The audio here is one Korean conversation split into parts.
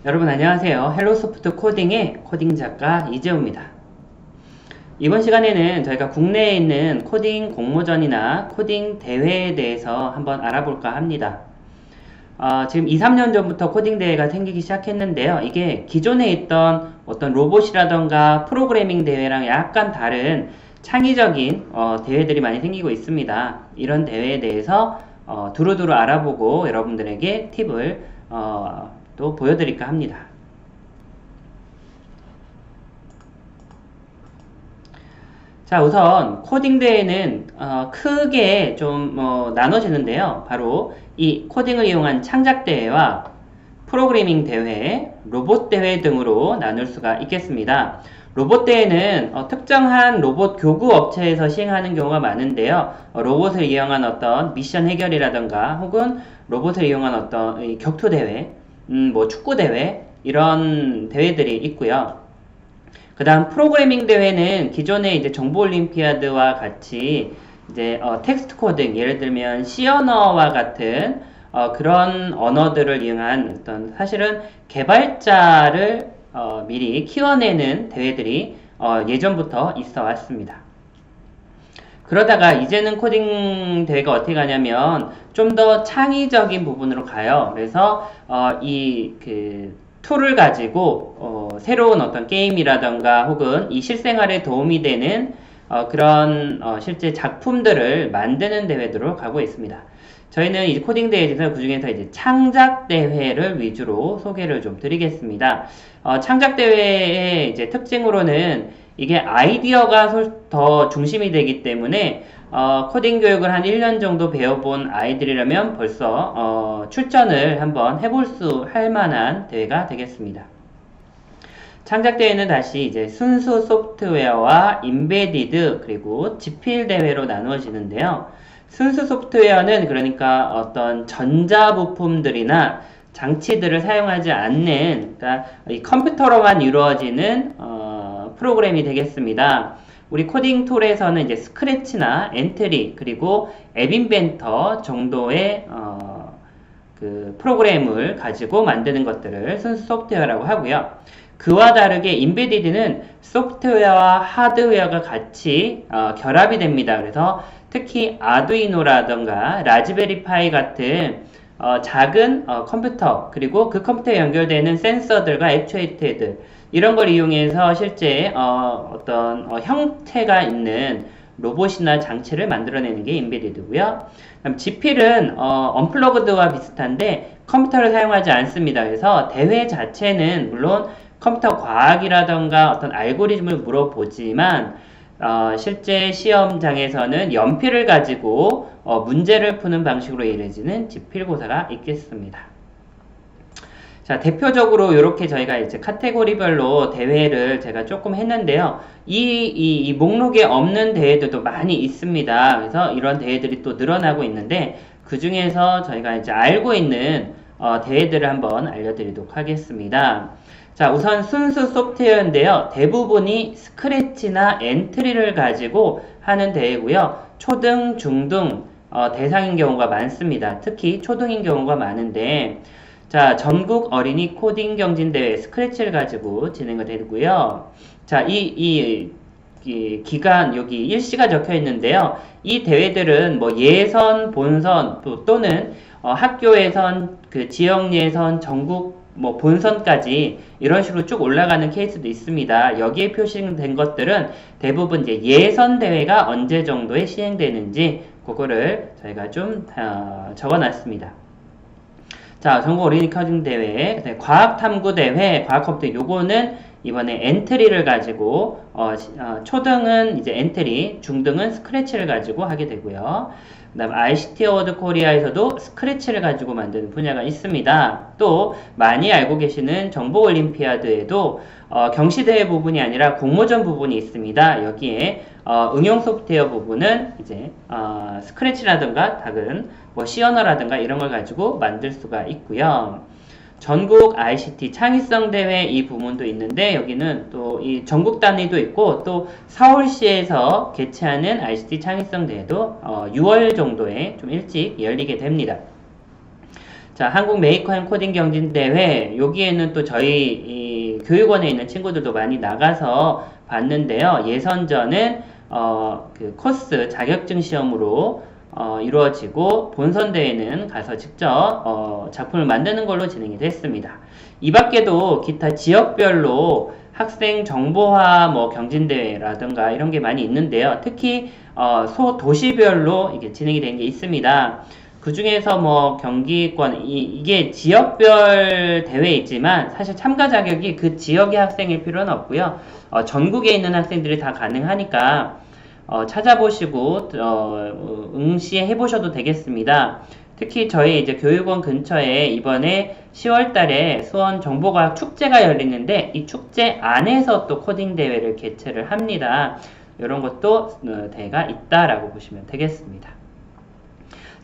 여러분 안녕하세요. 헬로소프트 코딩의 코딩 작가 이재호입니다. 이번 시간에는 저희가 국내에 있는 코딩 공모전이나 코딩 대회에 대해서 한번 알아볼까 합니다. 지금 2, 3년 전부터 코딩 대회가 생기기 시작했는데요. 이게 기존에 있던 어떤 로봇이라던가 프로그래밍 대회랑 약간 다른 창의적인 대회들이 많이 생기고 있습니다. 이런 대회에 대해서 두루두루 알아보고 여러분들에게 팁을 또 보여드릴까 합니다. 자, 우선 코딩 대회는 크게 좀 나눠지는데요. 바로 이 코딩을 이용한 창작 대회와 프로그래밍 대회, 로봇 대회 등으로 나눌 수가 있겠습니다. 로봇 대회는 특정한 로봇 교구 업체에서 시행하는 경우가 많은데요. 로봇을 이용한 어떤 미션 해결이라던가 혹은 로봇을 이용한 어떤 격투 대회, 뭐 축구 대회 이런 대회들이 있고요. 그 다음 프로그래밍 대회는 기존의 이제 정보 올림피아드와 같이 이제 텍스트 코딩, 예를 들면 C 언어와 같은 그런 언어들을 이용한 어떤 사실은 개발자를 미리 키워내는 대회들이 예전부터 있어 왔습니다. 그러다가 이제는 코딩 대회가 어떻게 가냐면 좀 더 창의적인 부분으로 가요. 그래서 툴을 가지고 새로운 어떤 게임이라던가 혹은 이 실생활에 도움이 되는 그런 실제 작품들을 만드는 대회들로 가고 있습니다. 저희는 이 코딩 대회에서 그중에서 이제 창작 대회를 위주로 소개를 좀 드리겠습니다. 창작 대회의 이제 특징으로는 이게 아이디어가 더 중심이 되기 때문에 코딩 교육을 한 1년 정도 배워본 아이들이라면 벌써 출전을 한번 할 만한 대회가 되겠습니다. 창작대회는 다시 이제 순수 소프트웨어와 인베디드 그리고 지필 대회로 나누어지는데요. 순수 소프트웨어는 그러니까 어떤 전자부품들이나 장치들을 사용하지 않는, 그러니까 이 컴퓨터로만 이루어지는 프로그램이 되겠습니다. 우리 코딩 툴에서는 이제 스크래치나 엔트리 그리고 앱 인벤터 정도의 그 프로그램을 가지고 만드는 것들을 순수 소프트웨어라고 하고요. 그와 다르게 인베디드는 소프트웨어와 하드웨어가 같이 결합이 됩니다. 그래서 특히 아두이노라던가 라즈베리파이 같은 작은 컴퓨터 그리고 그 컴퓨터에 연결되는 센서들과 액추에이터들 이런 걸 이용해서 실제 어떤 형태가 있는 로봇이나 장치를 만들어내는 게 인베디드고요. 그럼 지필은 언플러그드와 비슷한데 컴퓨터를 사용하지 않습니다. 그래서 대회 자체는 물론 컴퓨터 과학이라던가 어떤 알고리즘을 물어보지만 실제 시험장에서는 연필을 가지고 문제를 푸는 방식으로 이루어지는 지필고사가 있겠습니다. 자, 대표적으로 이렇게 저희가 이제 카테고리별로 대회를 제가 조금 했는데요. 이 목록에 없는 대회들도 많이 있습니다. 그래서 이런 대회들이 또 늘어나고 있는데 그 중에서 저희가 이제 알고 있는 대회들을 한번 알려드리도록 하겠습니다. 자, 우선 순수 소프트웨어인데요. 대부분이 스크래치나 엔트리를 가지고 하는 대회고요. 초등, 중등 대상인 경우가 많습니다. 특히 초등인 경우가 많은데 자, 전국 어린이 코딩 경진대회 스크래치를 가지고 진행이 되고요. 자, 이 기간 여기 일시가 적혀 있는데요. 이 대회들은 뭐 예선, 본선 또는 학교 예선, 그 지역 예선, 전국 뭐 본선까지 이런 식으로 쭉 올라가는 케이스도 있습니다. 여기에 표시된 것들은 대부분 이제 예선 대회가 언제 정도에 시행되는지 그거를 저희가 좀 적어놨습니다. 자, 전국 어린이 코딩 대회, 과학 탐구 대회, 과학 컴퓨터 요거는 이번에 엔트리를 가지고 초등은 이제 엔트리, 중등은 스크래치를 가지고 하게 되고요. 그 다음 ICT 어워드 코리아에서도 스크래치를 가지고 만드는 분야가 있습니다. 또 많이 알고 계시는 정보 올림피아드에도 경시대회 부분이 아니라 공모전 부분이 있습니다. 여기에 응용 소프트웨어 부분은 이제 스크래치라든가 다른 뭐 C 언어라든가 이런 걸 가지고 만들 수가 있고요. 전국 ICT 창의성 대회 이 부문도 있는데 여기는 또 이 전국 단위도 있고 또 서울시에서 개최하는 ICT 창의성 대회도 6월 정도에 좀 일찍 열리게 됩니다. 자, 한국 메이커 앤 코딩 경진대회, 여기에는 또 저희 이 교육원에 있는 친구들도 많이 나가서 봤는데요. 예선전은 그 코스 자격증 시험으로 이루어지고 본선대회는 가서 직접 작품을 만드는 걸로 진행이 됐습니다. 이 밖에도 기타 지역별로 학생 정보화 뭐 경진대회라든가 이런 게 많이 있는데요. 특히 소도시별로 이게 진행이 된 게 있습니다. 그 중에서 뭐 경기권 이게 지역별 대회이지만 사실 참가 자격이 그 지역의 학생일 필요는 없고요. 전국에 있는 학생들이 다 가능하니까 찾아보시고 응시해 보셔도 되겠습니다. 특히 저희 이제 교육원 근처에 이번에 10월 달에 수원 정보과학 축제가 열리는데 이 축제 안에서 또 코딩 대회를 개최를 합니다. 이런 것도 대회가 있다라고 보시면 되겠습니다.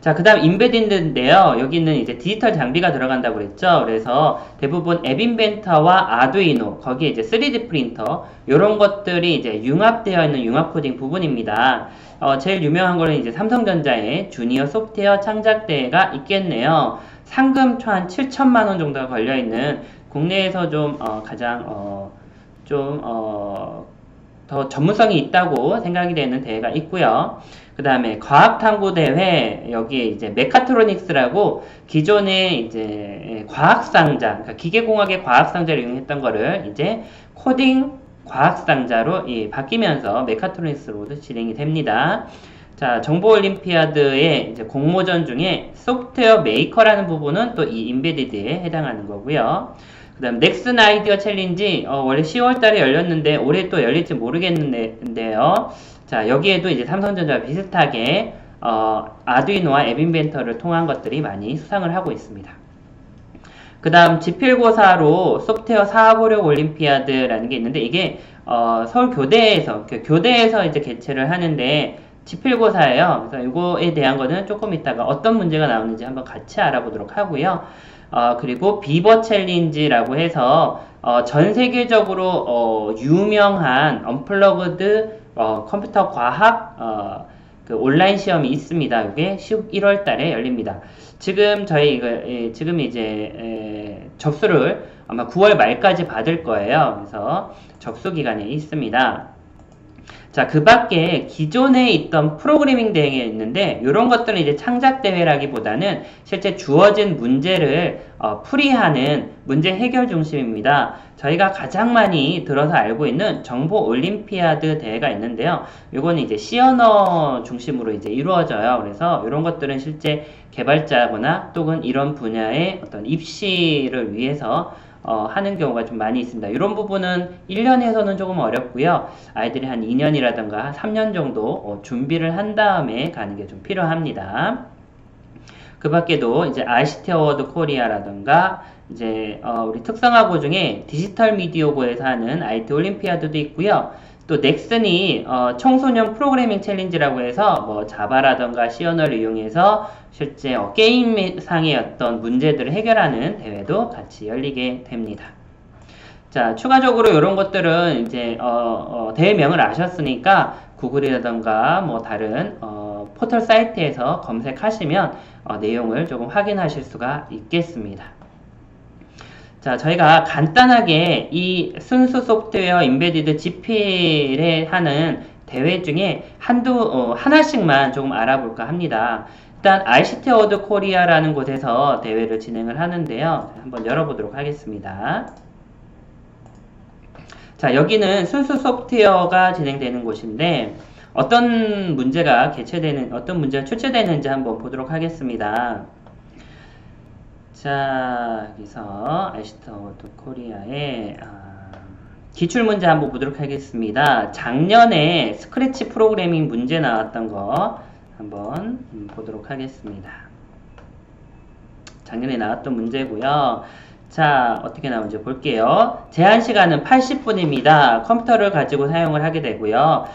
자, 그 다음 인베디드인데요. 여기는 이제 디지털 장비가 들어간다고 그랬죠. 그래서 대부분 앱 인벤터와 아두이노, 거기에 이제 3D 프린터, 요런 것들이 이제 융합되어 있는 융합 코딩 부분입니다. 제일 유명한 거는 이제 삼성전자의 주니어 소프트웨어 창작대회가 있겠네요. 상금 한 7천만원 정도가 걸려있는 국내에서 좀, 가장, 더 전문성이 있다고 생각이 되는 대회가 있고요. 그 다음에 과학탐구대회, 여기에 이제 메카트로닉스라고 기존에 이제 과학상자, 그러니까 기계공학의 과학상자를 이용했던 거를 이제 코딩 과학상자로 바뀌면서 메카트로닉스로도 진행이 됩니다. 자, 정보올림피아드의 이제 공모전 중에 소프트웨어 메이커라는 부분은 또 이 인베디드에 해당하는 거고요. 그 다음 넥슨 아이디어 챌린지 원래 10월 달에 열렸는데 올해 또 열릴지 모르겠는데요. 자, 여기에도 이제 삼성전자와 비슷하게 아두이노와 앱 인벤터를 통한 것들이 많이 수상을 하고 있습니다. 그 다음 지필고사로 소프트웨어 사업호력 올림피아드라는 게 있는데 이게 서울교대에서 교대에서 이제 개최를 하는데 지필고사예요. 그래서 이거에 대한 거는 조금 이따가 어떤 문제가 나오는지 한번 같이 알아보도록 하고요. 그리고 비버 챌린지라고 해서 전 세계적으로 유명한 언플러그드 컴퓨터 과학 그 온라인 시험이 있습니다. 이게 11월 달에 열립니다. 지금 지금 이제 접수를 아마 9월 말까지 받을 거예요. 그래서 접수 기간에 있습니다. 자, 그 밖에 기존에 있던 프로그래밍 대회가 있는데, 이런 것들은 이제 창작대회라기보다는 실제 주어진 문제를 풀이하는 문제 해결 중심입니다. 저희가 가장 많이 들어서 알고 있는 정보 올림피아드 대회가 있는데요. 이거는 이제 C언어 중심으로 이제 이루어져요. 그래서 이런 것들은 실제 개발자거나 또는 이런 분야의 어떤 입시를 위해서 하는 경우가 좀 많이 있습니다. 이런 부분은 1년에서는 조금 어렵고요. 아이들이 한 2년이라든가 한 3년 정도 준비를 한 다음에 가는 게 좀 필요합니다. 그 밖에도 이제 ICT 어워드 코리아라든가 이제 우리 특성화고 중에 디지털 미디어고에서 하는 IT 올림피아드도 있고요. 또 넥슨이 청소년 프로그래밍 챌린지라고 해서 뭐 자바라던가 C언어를 이용해서 실제 게임상의 어떤 문제들을 해결하는 대회도 같이 열리게 됩니다. 자, 추가적으로 이런 것들은 이제 대회명을 아셨으니까 구글이라던가 뭐 다른 포털 사이트에서 검색하시면 내용을 조금 확인하실 수가 있겠습니다. 자, 저희가 간단하게 이 순수 소프트웨어 인베디드 지필에 하는 대회 중에 하나씩만 조금 알아볼까 합니다. 일단 ICT 어워드 코리아라는 곳에서 대회를 진행을 하는데요. 한번 열어보도록 하겠습니다. 자, 여기는 순수 소프트웨어가 진행되는 곳인데 어떤 문제가 출제되는지 한번 보도록 하겠습니다. 자, 여기서 ICT 어워드 코리아의 기출문제 한번 보도록 하겠습니다. 작년에 스크래치 프로그래밍 문제 나왔던 거 한번 보도록 하겠습니다. 작년에 나왔던 문제고요. 자, 어떻게 나오는지 볼게요. 제한 시간은 80분입니다. 컴퓨터를 가지고 사용을 하게 되고요.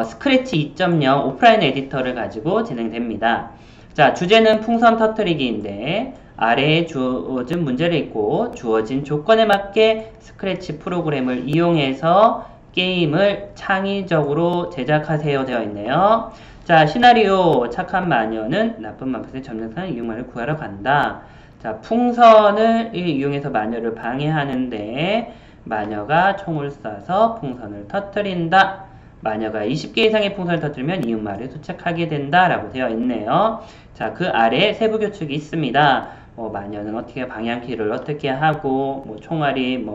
스크래치 2.0 오프라인 에디터를 가지고 진행됩니다. 자, 주제는 풍선 터뜨리기인데 아래에 주어진 문제를 읽고 주어진 조건에 맞게 스크래치 프로그램을 이용해서 게임을 창의적으로 제작하세요 되어 있네요. 자, 시나리오 착한 마녀는 나쁜 맘릇의 점령사는 이육마를 구하러 간다. 자, 풍선을 이용해서 마녀를 방해하는데 마녀가 총을 쏴서 풍선을 터뜨린다. 마녀가 20개 이상의 풍선을 터뜨리면 이웃 마을에 도착하게 된다 라고 되어 있네요. 자, 그 아래에 세부 규칙이 있습니다. 마녀는 어떻게 방향키를 어떻게 하고 총알이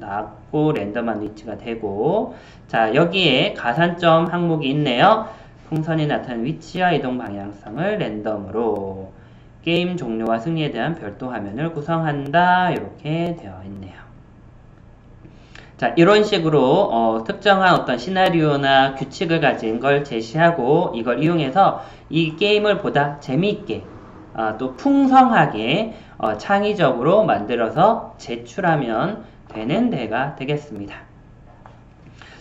낮고 랜덤한 위치가 되고, 자, 여기에 가산점 항목이 있네요. 풍선이 나타나는 위치와 이동 방향성을 랜덤으로 게임 종료와 승리에 대한 별도 화면을 구성한다. 이렇게 되어 있네요. 자, 이런 식으로 특정한 어떤 시나리오나 규칙을 가진 걸 제시하고 이걸 이용해서 이 게임을 보다 재미있게 또 풍성하게 창의적으로 만들어서 제출하면 되는 대회가 되겠습니다.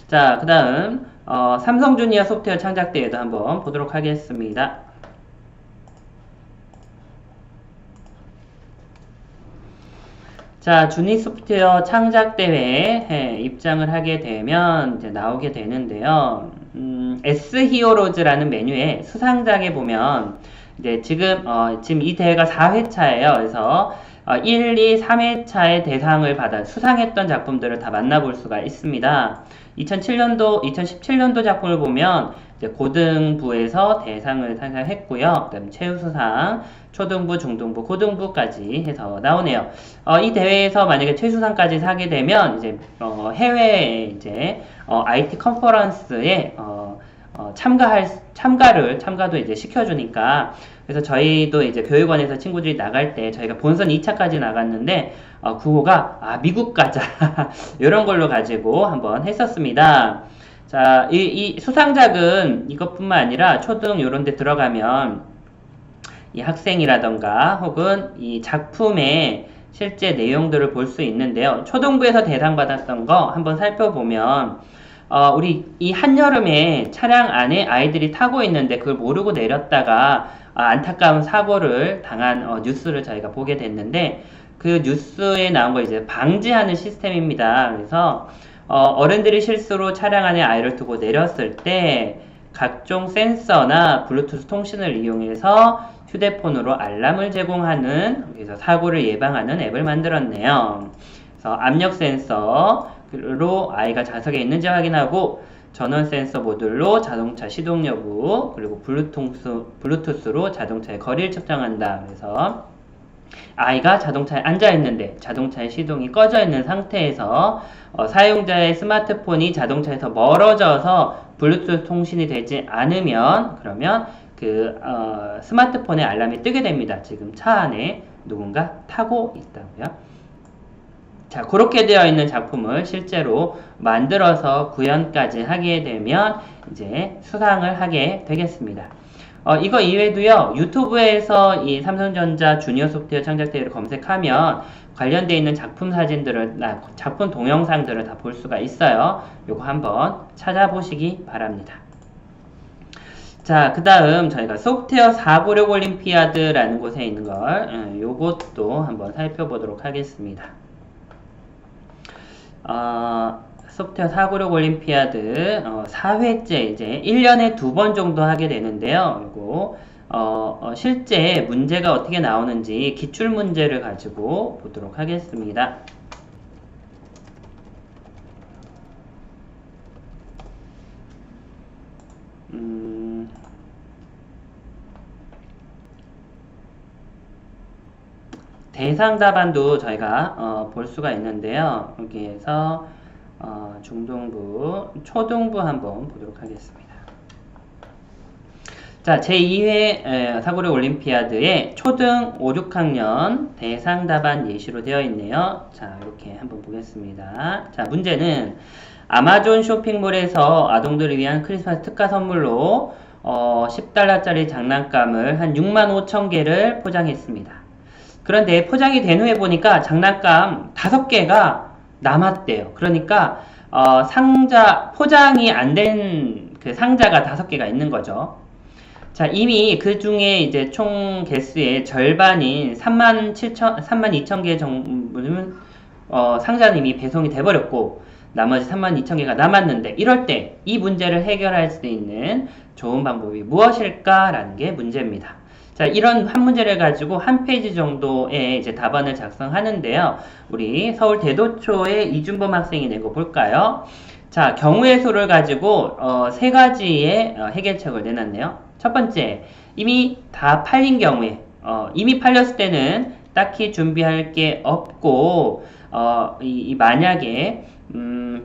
자, 그 다음 삼성 주니어 소프트웨어 창작대회도 한번 보도록 하겠습니다. 자, 주니 소프트웨어 창작대회에 입장을 하게 되면 이제 나오게 되는데요. S 히어로즈라는 메뉴에 수상작에 보면 이제 지금 이 대회가 4회차예요. 그래서 1, 2, 3회차의 대상을 받아 수상했던 작품들을 다 만나볼 수가 있습니다. 2017년도 작품을 보면 이제 고등부에서 대상을 상상했고요. 그다음 최우수상, 초등부, 중등부, 고등부까지 해서 나오네요. 이 대회에서 만약에 최우수상까지 사게 되면 이제 해외에 이제 IT 컨퍼런스에 참가도 이제 시켜주니까, 그래서 저희도 이제 교육원에서 친구들이 나갈 때 저희가 본선 2차까지 나갔는데 구호가 미국 가자 이런 걸로 가지고 한번 했었습니다. 자, 이 수상작은 이것뿐만 아니라 초등 이런 데 들어가면 이 학생이라던가 혹은 이 작품의 실제 내용들을 볼 수 있는데요. 초등부에서 대상 받았던 거 한번 살펴보면 우리 이 한여름에 차량 안에 아이들이 타고 있는데 그걸 모르고 내렸다가 안타까운 사고를 당한 뉴스를 저희가 보게 됐는데, 그 뉴스에 나온 거 이제 방지하는 시스템입니다. 그래서 어른들이 실수로 차량 안에 아이를 두고 내렸을 때 각종 센서나 블루투스 통신을 이용해서 휴대폰으로 알람을 제공하는, 그래서 사고를 예방하는 앱을 만들었네요. 그래서 압력 센서로 아이가 좌석에 있는지 확인하고, 전원 센서 모듈로 자동차 시동 여부, 그리고 블루투스로 자동차의 거리를 측정한다. 그래서 아이가 자동차에 앉아 있는데 자동차의 시동이 꺼져 있는 상태에서 사용자의 스마트폰이 자동차에서 멀어져서 블루투스 통신이 되지 않으면, 그러면 그 스마트폰에 알람이 뜨게 됩니다. 지금 차 안에 누군가 타고 있다고요. 자, 그렇게 되어 있는 작품을 실제로 만들어서 구현까지 하게 되면 이제 수상을 하게 되겠습니다. 이거 이외에도요, 유튜브에서 이 삼성전자 주니어 소프트웨어 창작대회를 검색하면 관련되어 있는 작품 사진들을, 작품 동영상들을 다 볼 수가 있어요. 요거 한번 찾아보시기 바랍니다. 자, 그 다음 저희가 소프트웨어 496 올림피아드라는 곳에 있는 걸, 요것도 한번 살펴보도록 하겠습니다. 소프트웨어 496 올림피아드 4회째 이제 1년에 2번 정도 하게 되는데요. 그리고 실제 문제가 어떻게 나오는지 기출 문제를 가지고 보도록 하겠습니다. 대상 답안도 저희가 볼 수가 있는데요. 여기에서 중등부, 초등부 한번 보도록 하겠습니다. 자, 제2회 사고리 올림피아드의 초등 5, 6학년 대상 답안 예시로 되어 있네요. 자, 이렇게 한번 보겠습니다. 자, 문제는 아마존 쇼핑몰에서 아동들을 위한 크리스마스 특가 선물로 10달러짜리 장난감을 한 65,000개를 포장했습니다. 그런데 포장이 된 후에 보니까 장난감 5개가 남았대요. 그러니까 포장이 안 된 그 상자가 5개가 있는 거죠. 자, 이미 그 중에 이제 총 개수의 절반인 32,000개 정도는 상자는 이미 배송이 돼버렸고, 나머지 32,000개가 남았는데, 이럴 때 이 문제를 해결할 수 있는 좋은 방법이 무엇일까라는 게 문제입니다. 자, 자, 이런 한 문제를 가지고 한 페이지 정도의 이제 답안을 작성하는데요. 우리 서울 대도초의 이준범 학생이 낸 거 볼까요? 자, 경우의 수를 가지고 세 가지의 해결책을 내놨네요. 첫 번째, 이미 다 팔린 경우에 이미 팔렸을 때는 딱히 준비할 게 없고 만약에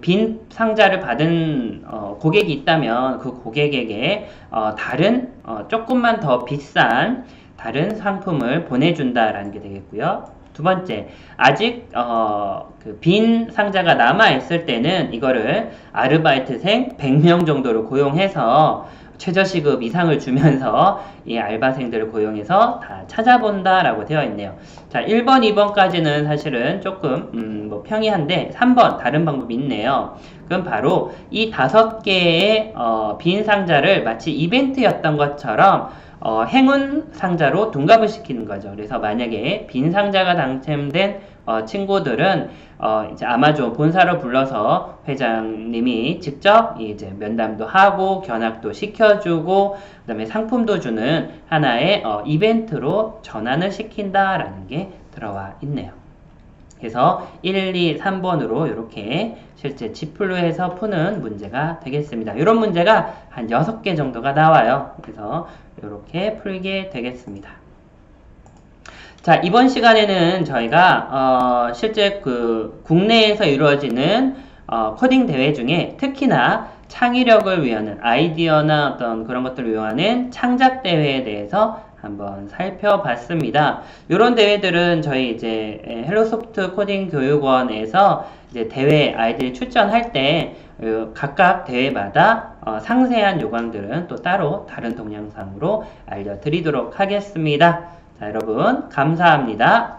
빈 상자를 받은 고객이 있다면 그 고객에게 다른 조금만 더 비싼 다른 상품을 보내준다라는 게 되겠고요. 두 번째, 아직 그 빈 상자가 남아 있을 때는 이거를 아르바이트생 100명 정도를 고용해서 최저시급 이상을 주면서 이 알바생들을 고용해서 다 찾아본다라고 되어 있네요. 자, 1번, 2번까지는 사실은 조금 뭐 평이한데 3번 다른 방법이 있네요. 그럼 바로 이 5개의 빈 상자를 마치 이벤트였던 것처럼 행운 상자로 둔갑을 시키는 거죠. 그래서 만약에 빈 상자가 당첨된 친구들은 이제 아마존 본사로 불러서 회장님이 직접 이제 면담도 하고 견학도 시켜주고 그다음에 상품도 주는 하나의 이벤트로 전환을 시킨다라는 게 들어와 있네요. 그래서 1, 2, 3번으로 이렇게 실제 지플로에서 푸는 문제가 되겠습니다. 이런 문제가 한 6개 정도가 나와요. 그래서 이렇게 풀게 되겠습니다. 자, 이번 시간에는 저희가 실제 그 국내에서 이루어지는 코딩 대회 중에 특히나 창의력을 위하는 아이디어나 어떤 그런 것들을 위하는 창작 대회에 대해서 한번 살펴봤습니다. 이런 대회들은 저희 이제 헬로소프트 코딩 교육원에서 이제 대회 아이들이 출전할 때 각각 대회마다 상세한 요강들은 또 따로 다른 동영상으로 알려드리도록 하겠습니다. 자, 여러분 감사합니다.